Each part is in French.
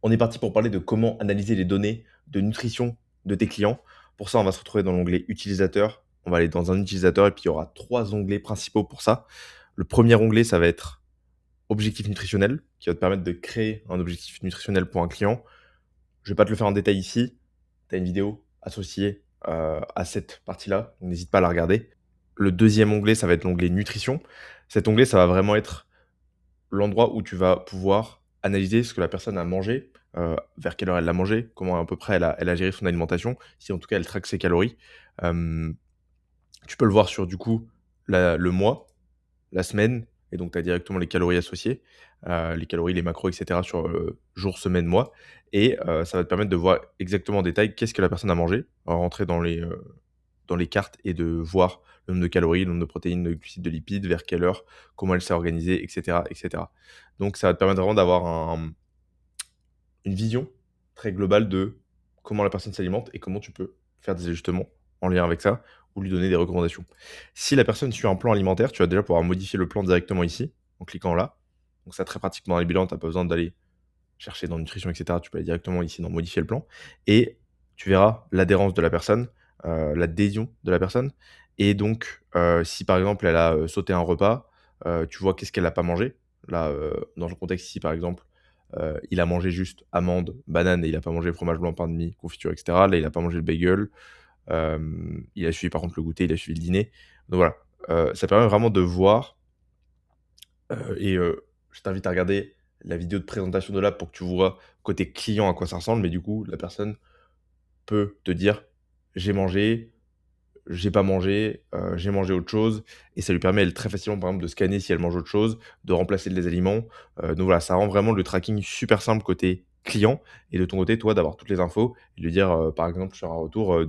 On est parti pour parler de comment analyser les données de nutrition de tes clients. Pour ça, on va se retrouver dans l'onglet utilisateur. On va aller dans un utilisateur et puis il y aura 3 onglets principaux pour ça. Le premier onglet, ça va être objectif nutritionnel, qui va te permettre de créer un objectif nutritionnel pour un client. Je ne vais pas te le faire en détail ici. Tu as une vidéo associée à cette partie-là, donc n'hésite pas à la regarder. Le deuxième onglet, ça va être l'onglet nutrition. Cet onglet, ça va vraiment être l'endroit où tu vas pouvoir analyser ce que la personne a mangé, vers quelle heure elle l'a mangé, comment à peu près elle a géré son alimentation, si en tout cas elle traque ses calories. Hem, Tu peux le voir sur du coup le mois, la semaine et donc tu as directement les calories associées, les calories, les macros et cetera sur, jour, semaine, mois et ça va te permettre de voir exactement en détail qu'est-ce que la personne a mangé, rentrer dans les cartes et de voir le nombre de calories, le nombre de protéines, de glucides, de lipides, vers quelle heure, comment elle s'est organisée, et cetera, et cetera. Donc ça va te permettre vraiment d'avoir une vision très globale de comment la personne s'alimente et comment tu peux faire des ajustements en lien avec ça ou lui donner des recommandations. Si la personne suit un plan alimentaire, tu vas déjà pouvoir modifier le plan directement ici, en cliquant là. Donc ça, très pratiquement dans les bilans, tu as pas besoin d'aller chercher dans nutrition, et cetera. Tu peux aller directement ici dans modifier le plan et tu verras l'adhérence de la personne, l'adhésion de la personne et donc si par exemple elle a, sauté un repas, tu vois qu'est-ce qu'elle a pas mangé. Là, dans le contexte ici par exemple, il a mangé juste amandes, bananes et il a pas mangé fromage blanc, pain de mie, confiture et cetera. Là, il a pas mangé le bagel, il a suivi par contre le goûter, il a suivi le dîner. Donc voilà, ça permet vraiment de voir je t'invite à regarder la vidéo de présentation de l'app pour que tu vois côté client à quoi ça ressemble. Mais du coup, la personne peut te dire: «J'ai mangé, j'ai pas mangé, j'ai mangé autre chose» et ça lui permet, elle, très facilement, par exemple, de scanner si elle mange autre chose, de remplacer les aliments. Donc voilà, ça rend vraiment le tracking super simple côté client et de ton côté, toi, d'avoir toutes les infos et de lui dire, par exemple, sur un retour,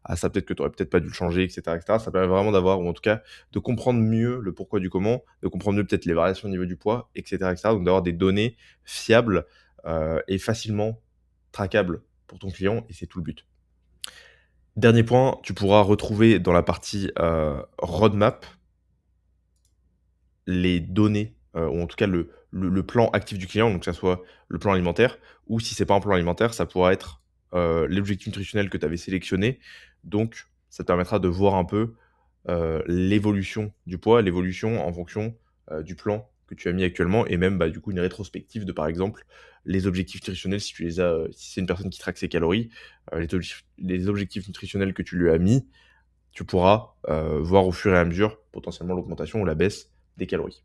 «Ah ça peut-être que tu aurais peut-être pas dû le changer» et cetera et cetera. Ça permet vraiment d'avoir ou en tout cas de comprendre mieux le pourquoi du comment, de comprendre mieux peut-être les variations au niveau du poids et cetera. Donc d'avoir des données fiables, et facilement traquables pour ton client et c'est tout le but. Dernier point, tu pourras retrouver dans la partie, roadmap les données, ou en tout cas le plan actif du client, donc que ça soit le plan alimentaire ou si c'est pas un plan alimentaire, ça pourra être, l'objectif nutritionnel que tu avais sélectionné. Donc ça te permettra de voir un peu, l'évolution du poids, l'évolution en fonction, du plan que tu as mis actuellement et même, bah, du coup, une rétrospective de, par exemple, les objectifs nutritionnels si tu les as, si c'est une personne qui traque ses calories, les objectifs nutritionnels que tu lui as mis, tu pourras, voir au fur et à mesure potentiellement l'augmentation ou la baisse des calories.